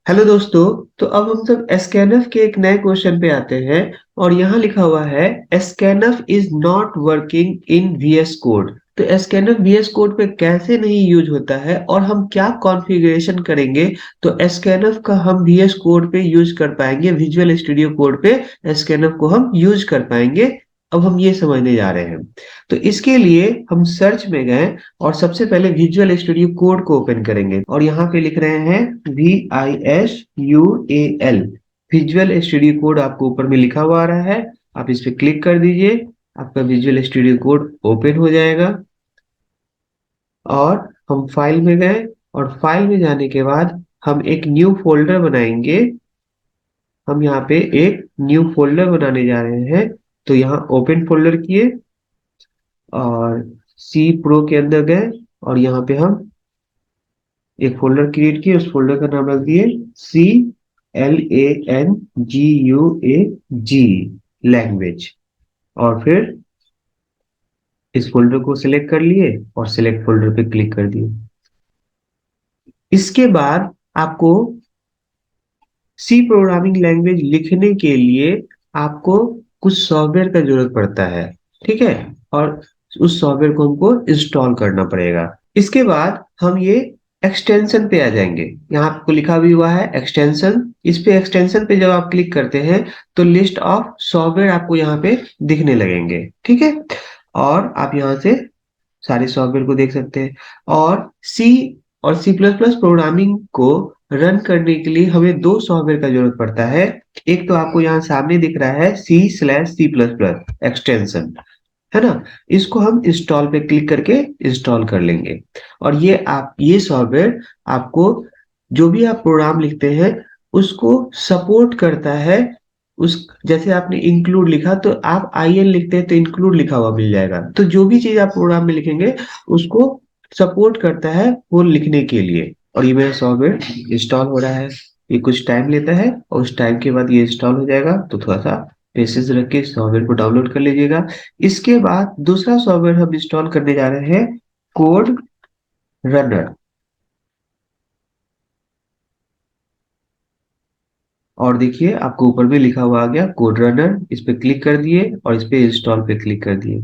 Hello दोस्तों। तो अब हम सब एसकेएनएफ के एक नए क्वेश्चन पे आते हैं और यहाँ लिखा हुआ है scanf is not working in VS Code. तो एसकेएनएफ वीएस कोड पे कैसे नहीं यूज होता है और हम क्या कॉन्फ़िगरेशन करेंगे तो एसकेएनएफ का हम वीएस कोड पे यूज कर पाएंगे, विजुअल स्टूडियो कोड पे एसकेएनएफ को हम यूज कर पाएंगे। अब हम ये समझने जा रहे हैं। तो इसके लिए हम सर्च में गए और सबसे पहले विजुअल स्टूडियो कोड को ओपन करेंगे और यहाँ पे लिख रहे हैं VISUAL। विजुअल स्टूडियो कोड आपको ऊपर में लिखा हुआ आ रहा है, आप इस पे क्लिक कर दीजिए, आपका विजुअल स्टूडियो कोड ओपन हो जाएगा। और हम फाइल में गए और फाइल में जाने के बाद हम एक न्यू फोल्डर बनाएंगे। हम यहाँ पे एक न्यू फोल्डर बनाने जा रहे हैं, तो यहाँ ओपन फोल्डर किए और सी प्रो के अंदर गए और यहाँ पे हम एक फोल्डर क्रिएट किए, उस फोल्डर का नाम रख दिए CLANGUAG लैंग्वेज। और फिर इस फोल्डर को सिलेक्ट कर लिए और सिलेक्ट फोल्डर पे क्लिक कर दिए। इसके बाद आपको सी प्रोग्रामिंग लैंग्वेज लिखने के लिए आपको कुछ सॉफ्टवेयर का जरूरत पड़ता है, ठीक है। और उस सॉफ्टवेयर को हमको इंस्टॉल करना पड़ेगा। इसके बाद हम ये एक्सटेंशन पे आ जाएंगे। यहाँ आपको लिखा भी हुआ है एक्सटेंशन। इस पे एक्सटेंशन पे जब आप क्लिक करते हैं तो लिस्ट ऑफ सॉफ्टवेयर आपको यहाँ पे दिखने लगेंगे, ठीक है। और आप यहाँ से सारे सॉफ्टवेयर को देख सकते हैं। और सी और सी प्लस प्लस प्रोग्रामिंग को रन करने के लिए हमें दो सॉफ्टवेयर का जरूरत पड़ता है। एक तो आपको यहाँ सामने दिख रहा है C/C++ एक्सटेंशन, है ना। इसको हम इंस्टॉल पे क्लिक करके इंस्टॉल कर लेंगे। और ये सॉफ्टवेयर आपको जो भी आप प्रोग्राम लिखते हैं उसको सपोर्ट करता है। उस जैसे आपने इंक्लूड लिखा तो आप IN लिखते हैं तो इंक्लूड लिखा हुआ मिल जाएगा। तो जो भी चीज आप प्रोग्राम में लिखेंगे उसको सपोर्ट करता है वो लिखने के लिए। और ये मेरा सॉफ्टवेयर इंस्टॉल हो रहा है। ये कुछ टाइम लेता है और उस टाइम के बाद ये इंस्टॉल हो जाएगा। तो थोड़ा सा पेशेंस रख के सॉफ्टवेयर को डाउनलोड कर लीजिएगा। इसके बाद दूसरा सॉफ्टवेयर हम इंस्टॉल करने जा रहे हैं, कोड रनर। और देखिए आपको ऊपर में लिखा हुआ आ गया कोड रनर। इस पे क्लिक कर दिए और इस पे इंस्टॉल पे क्लिक कर दिए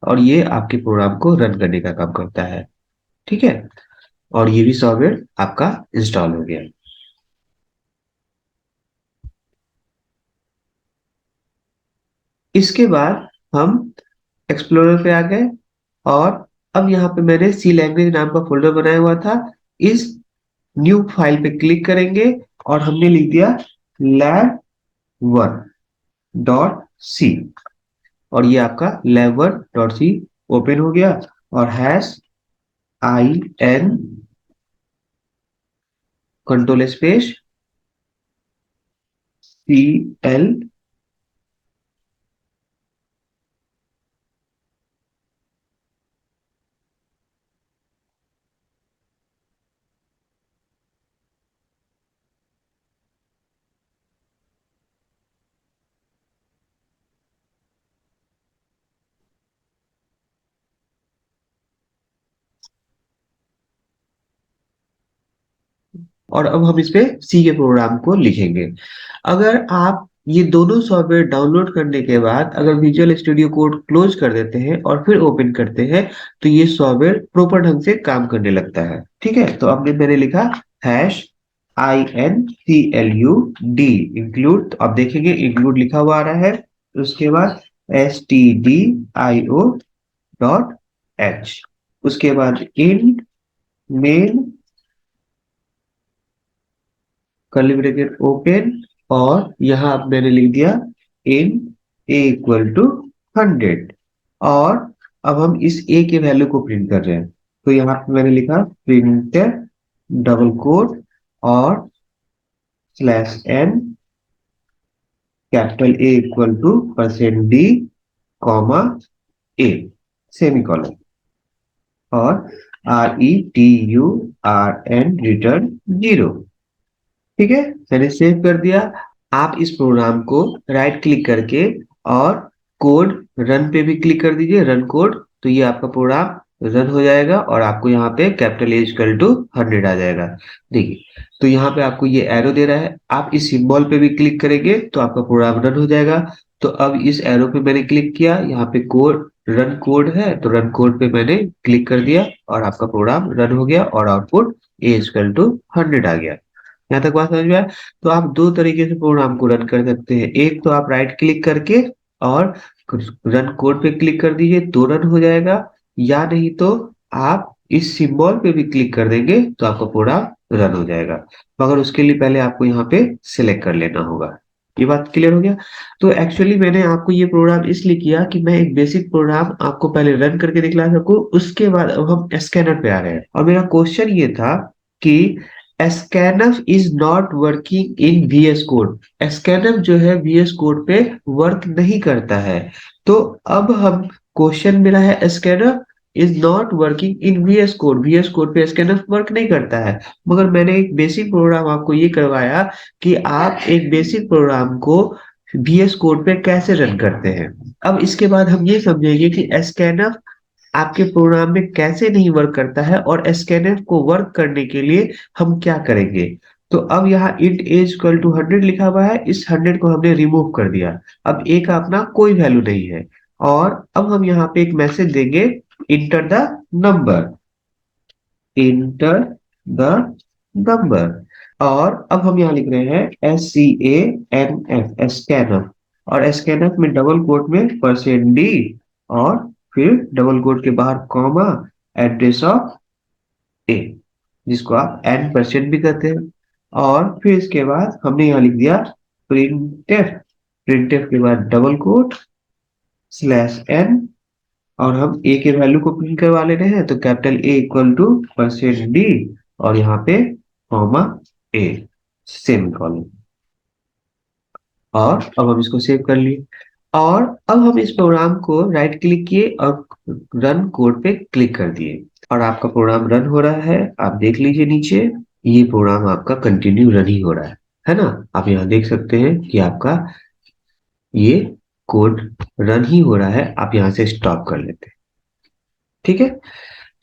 और ये आपके प्रोग्राम को रन करने का काम करता है, ठीक है। और ये भी सॉफ्टवेयर आपका इंस्टॉल हो गया। इसके बाद हम एक्सप्लोरर पे आ गए और अब यहाँ पे मैंने सी लैंग्वेज नाम का फोल्डर बनाया हुआ था। इस न्यू फाइल पे क्लिक करेंगे और हमने लिख दिया lab1.c। और ये आपका lab1.c ओपन हो गया। और #IN कंट्रोल स्पेस CL और अब हम इस पे सी के प्रोग्राम को लिखेंगे। अगर आप ये दोनों सॉफ्टवेयर डाउनलोड करने के बाद अगर विजुअल स्टूडियो कोड क्लोज कर देते हैं और फिर ओपन करते हैं तो ये सॉफ्टवेयर प्रॉपर ढंग से काम करने लगता है, ठीक है। तो अब मैंने लिखा #INCLUD इंक्लूड। तो आप देखेंगे इंक्लूड लिखा हुआ आ रहा है। उसके बाद stdio.h। उसके बाद इन मेन कर्ली ब्रैकेट ओपन। और यहाँ मैंने लिख दिया इन A = 100। और अब हम इस A के वैल्यू को प्रिंट कर रहे हैं। तो यहाँ पे मैंने लिखा प्रिंट डबल कोट और /n capital A = %d, A semicolon. और RETURN रिटर्न 0, ठीक है। मैंने सेव कर दिया। आप इस प्रोग्राम को राइट क्लिक करके और कोड रन पे भी क्लिक कर दीजिए, रन कोड। तो ये आपका प्रोग्राम रन हो जाएगा और आपको यहाँ पे कैपिटल ए इक्वल टू 100 आ जाएगा। देखिए, तो यहाँ पे आपको ये एरो दे रहा है, आप इस सिंबल पे भी क्लिक करेंगे तो आपका प्रोग्राम रन हो जाएगा। तो अब इस एरो पे मैंने क्लिक किया, यहाँ पे कोड रन कोड है, तो रन कोड पे मैंने क्लिक कर दिया और आपका प्रोग्राम रन हो गया और आउटपुट ए इक्वल टू 100 आ गया। यहाँ तक बात समझ में आया? तो आप दो तरीके से प्रोग्राम को रन कर सकते हैं। एक तो आप राइट क्लिक करके और रन कोड पे क्लिक कर दीजिए तो रन हो जाएगा, या नहीं तो आप इस सिंबल पे भी क्लिक कर देंगे तो आपका प्रोग्राम रन हो जाएगा। मगर उसके लिए पहले आपको यहाँ पे सिलेक्ट कर लेना होगा। ये बात क्लियर हो गया? तो एक्चुअली मैंने आपको ये प्रोग्राम इसलिए किया कि मैं एक बेसिक प्रोग्राम आपको पहले रन करके दिखला सकूं, उसके बाद अब हम स्कैनर पे आ रहे हैं। और मेरा क्वेश्चन ये था कि scanf is not working in VS code. scanf जो है VS कोड पे वर्क नहीं करता है। तो अब हम क्वेश्चन मेरा है scanf is not working in VS code. VS code पे scanf वर्क नहीं करता है। मगर मैंने एक बेसिक प्रोग्राम आपको ये करवाया कि आप एक बेसिक प्रोग्राम को VS कोड पे कैसे रन करते हैं। अब इसके बाद हम ये समझेंगे कि scanf आपके प्रोग्राम में कैसे नहीं वर्क करता है और scanf को वर्क करने के लिए हम क्या करेंगे। तो अब यहाँ int a इक्वल टू 100 लिखा हुआ है, इस 100 को हमने रिमूव कर दिया। अब a का अपना कोई वैल्यू नहीं है और अब हम यहाँ पे एक मैसेज देंगे, enter the number, enter the number. और अब हम यहाँ लिख रहे हैं SCANF, स्कैनफ। और स्कैनफ में डबल कोट में %d और फिर डबल कोट के बाहर कॉमा, एड्रेस ऑफ ए, जिसको आप n% भी कहते हैं। और फिर इसके बाद हमने यहाँ लिख दिया प्रिंटफ, प्रिंटफ के बाद डबल कोट /n, और हम ए के वैल्यू को प्रिंट करवा ले रहे हैं तो capital A equal to %d और यहाँ पे कॉमा ए, सेमीकोलन। और अब हम इसको सेव कर लिए और अब हम इस प्रोग्राम को राइट क्लिक किए और रन कोड पे क्लिक कर दिए और आपका प्रोग्राम रन हो रहा है। आप देख लीजिए नीचे, ये प्रोग्राम आपका कंटिन्यू रन ही हो रहा है ना? आप यहाँ देख सकते हैं कि आपका ये कोड रन ही हो रहा है। आप यहाँ से स्टॉप कर लेते हैं। ठीक है?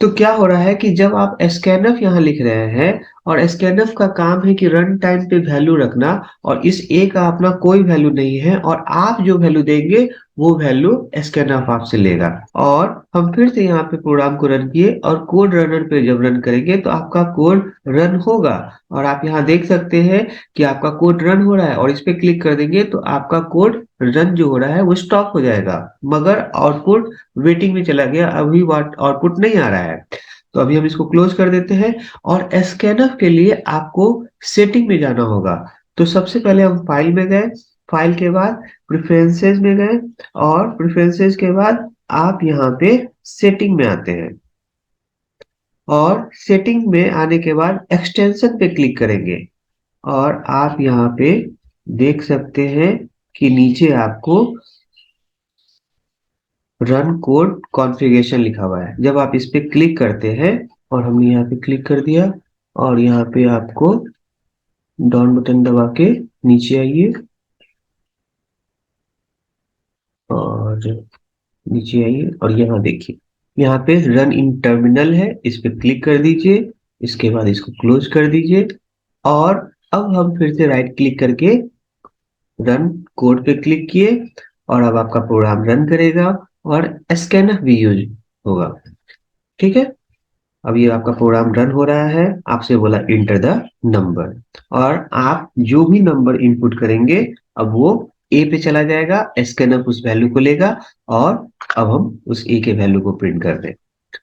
तो क्या हो रहा है कि जब आप स्कैनफ यहाँ लिख रहे हैं और स्कैनफ का काम है कि रन टाइम पे वैल्यू रखना, और इस ए का अपना कोई वैल्यू नहीं है और आप जो वैल्यू देंगे वो वैल्यू स्कैनफ आपसे लेगा। और हम फिर से यहाँ पे प्रोग्राम को रन किए और कोड रनर पे जब रन करेंगे तो आपका कोड रन होगा। और आप यहाँ देख सकते हैं कि आपका कोड रन हो रहा है और इस पे क्लिक कर देंगे तो आपका कोड रन जो हो रहा है वो स्टॉप हो जाएगा, मगर आउटपुट वेटिंग में चला गया, अभी आउटपुट नहीं आ रहा है। तो अभी हम इसको क्लोज कर देते हैं। और स्कैनफ के लिए आपको सेटिंग में जाना होगा। तो सबसे पहले हम फाइल में गए, फाइल के बाद प्रेफरेंसेस में गए और प्रेफरेंसेस के बाद आप यहाँ पे सेटिंग में आते हैं और सेटिंग में आने के बाद एक्सटेंशन पे क्लिक करेंगे और आप यहाँ पे देख सकते हैं कि नीचे आपको रन कोड कॉन्फ़िगरेशन लिखा हुआ है। जब आप इस पे क्लिक करते हैं और हमने यहाँ पे क्लिक कर दिया और यहाँ पे आपको डाउन बटन दबा के नीचे आइए और नीचे आइए और यहाँ देखिए, यहाँ पे रन इन टर्मिनल है, इस पे क्लिक कर दीजिए। इसके बाद इसको क्लोज कर दीजिए और अब हम फिर से राइट क्लिक करके रन कोड पे क्लिक किए और अब आपका प्रोग्राम रन करेगा और स्कैनफ भी यूज होगा। ठीक है? अब ये आपका प्रोग्राम रन हो रहा है, आपसे बोला इंटर द नंबर, और आप जो भी नंबर इनपुट करेंगे अब वो ए पे चला जाएगा, स्कैनर उस वैल्यू को लेगा और अब हम उस ए के वैल्यू को प्रिंट कर दें।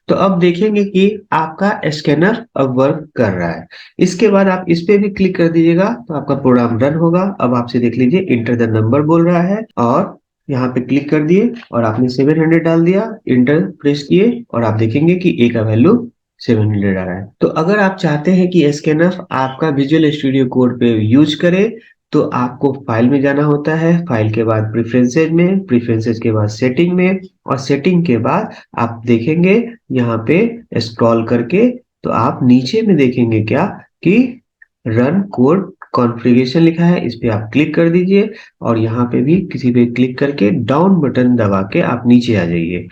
तो अब देखेंगे कि आपका स्कैनर अब वर्क कर रहा है। इसके बाद आप इस पे भी क्लिक कर दीजिएगा तो आपका प्रोग्राम रन होगा। अब आपसे देख लीजिए इंटर द नंबर बोल रहा है और यहाँ पे क्लिक कर दिए और आपने 700 डाल दिया, इंटर प्रेस किए और आप देखेंगे कि ए का वैल्यू 700 आ रहा है। तो अगर आप चाहते हैं कि स्कैनफ आपका विजुअल स्टूडियो कोड पे यूज करे तो आपको फाइल में जाना होता है, फाइल के बाद प्रेफरेंसेज में, प्रेफरेंसेज के बाद सेटिंग में, और सेटिंग के बाद आप देखेंगे यहाँ पे स्क्रॉल करके तो आप नीचे में देखेंगे क्या कि रन कोड कॉन्फ़िगरेशन लिखा है, इस पे आप क्लिक कर दीजिए और यहाँ पे भी किसी पे क्लिक करके डाउन बटन दबा के आप नीचे आ जाइए।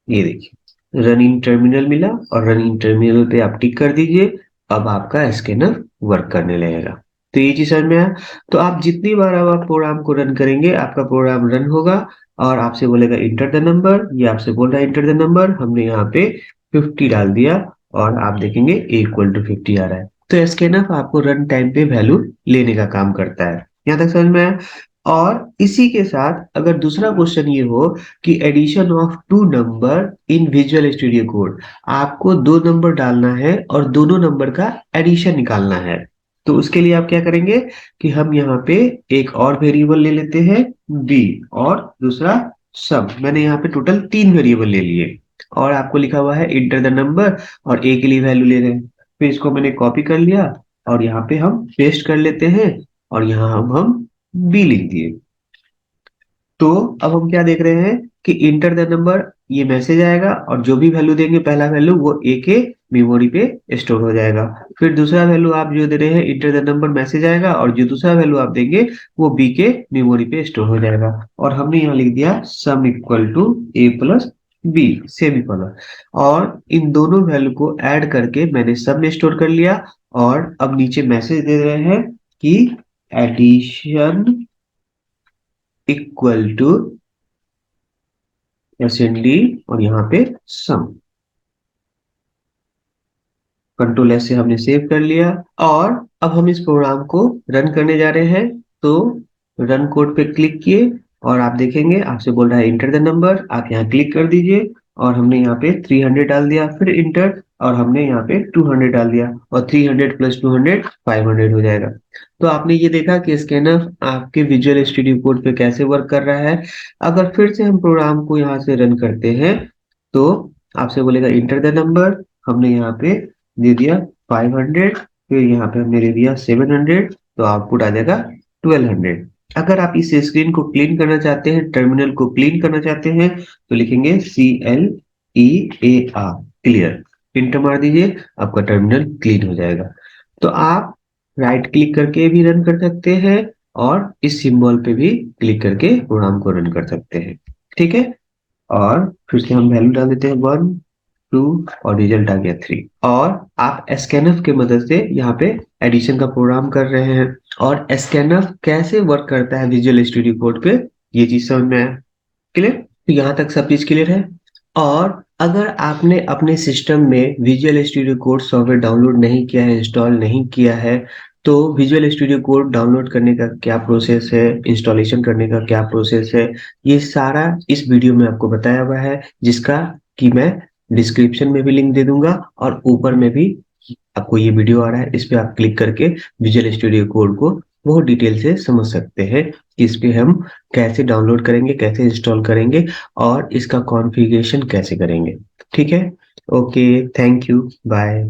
ये देखिए रन इन टर्मिनल मिला और रन इन टर्मिनल पे आप टिक कर दीजिए। अब आपका स्कैनर वर्क करने लगेगा। तो ये चीज समझ में आया। तो आप जितनी बार अब आप प्रोग्राम को रन करेंगे आपका प्रोग्राम रन होगा और आपसे बोलेगा इंटर द नंबर। ये आपसे बोल रहा है इंटर द नंबर, हमने यहाँ पे 50 डाल दिया और आप देखेंगे इक्वल टू 50 आ रहा है। तो स्कैनर आपको रन टाइम पे वैल्यू लेने का काम करता है। यहाँ तक समझ में आया। और इसी के साथ अगर दूसरा क्वेश्चन ये हो कि addition of two number in Visual Studio Code, आपको दो नंबर डालना है और दोनों नंबर का एडिशन निकालना है। तो उसके लिए आप क्या करेंगे कि हम यहाँ पे एक और वेरिएबल ले लेते हैं बी और दूसरा सम। मैंने यहाँ पे टोटल 3 वेरिएबल ले लिए और आपको लिखा हुआ है इंटर द नंबर और ए के लिए वैल्यू ले रहे हैं। फिर इसको मैंने कॉपी कर लिया और यहाँ पे हम पेस्ट कर लेते हैं और यहाँ हम बी लिख दिए। तो अब हम क्या देख रहे हैं कि इंटर द नंबर ये मैसेज आएगा और जो भी वैल्यू देंगे पहला वैल्यू वो ए के मेमोरी पे स्टोर हो जाएगा। फिर दूसरा वैल्यू आप जो दे रहे हैं इंटर द नंबर मैसेज आएगा और जो दूसरा वैल्यू आप देंगे वो बी के मेमोरी पे स्टोर हो जाएगा। और हमने यहाँ लिख दिया sum equal to A plus B semicolon. और इन दोनों वैल्यू को ऐड करके मैंने सब में स्टोर कर लिया और अब नीचे मैसेज दे रहे हैं कि एडिशन इक्वल टू एसएनडी और यहाँ पे सम। कंट्रोल एस से हमने सेव कर लिया और अब हम इस प्रोग्राम को रन करने जा रहे हैं। तो रन कोड पे क्लिक किए और आप देखेंगे आपसे बोल रहा है इंटर द नंबर, आप यहाँ क्लिक कर दीजिए और हमने यहाँ पे 300 डाल दिया। फिर इंटर और हमने यहाँ पे 200 डाल दिया और 300 प्लस 200 500 हो जाएगा। तो आपने ये देखा कि स्कैनर आपके विजुअल स्टूडियो कोड पे कैसे वर्क कर रहा है। अगर फिर से हम प्रोग्राम को यहाँ से रन करते हैं तो आपसे बोलेगा इंटर द नंबर, हमने यहाँ पे दे दिया 500, फिर यहाँ पे हमने दे दिया 700, तो आउटपुट आ जाएगा 1200। अगर आप इस स्क्रीन को क्लीन करना चाहते हैं, टर्मिनल को क्लीन करना चाहते हैं तो लिखेंगे CLEAR क्लियर, इंटर मार दीजिए, आपका टर्मिनल क्लीन हो जाएगा। तो आप राइट क्लिक करके भी रन कर सकते हैं और इस सिंबल पे भी क्लिक करके प्रोग्राम को रन कर सकते हैं। ठीक है। और फिर से हम वैल्यू डाल देते हैं 1 2 और रिजल्ट आ गया 3। और आप स्कैनफ की मदद से यहाँ पे एडिशन का प्रोग्राम कर रहे हैं। और स्कैनफ कैसे वर्क करता है विजुअल स्टूडियो कोड पे, ये चीज समझ में आया। क्लियर। तो यहाँ तक सब चीज क्लियर है। और अगर आपने अपने सिस्टम में visual Studio code software download नहीं किया है, इंस्टॉल नहीं किया है, तो विजुअल स्टूडियो कोड डाउनलोड करने का क्या प्रोसेस है, इंस्टॉलेशन करने का क्या प्रोसेस है, ये सारा इस वीडियो में आपको बताया हुआ है, जिसका कि मैं डिस्क्रिप्शन में भी लिंक दे दूंगा और ऊपर में भी आपको ये वीडियो आ रहा है, इस पे आप क्लिक करके विजुअल स्टूडियो कोड को बहुत डिटेल से समझ सकते हैं कि इस पे हम कैसे डाउनलोड करेंगे, कैसे इंस्टॉल करेंगे और इसका कॉन्फ़िगरेशन कैसे करेंगे। ठीक है। Okay, thank you, bye.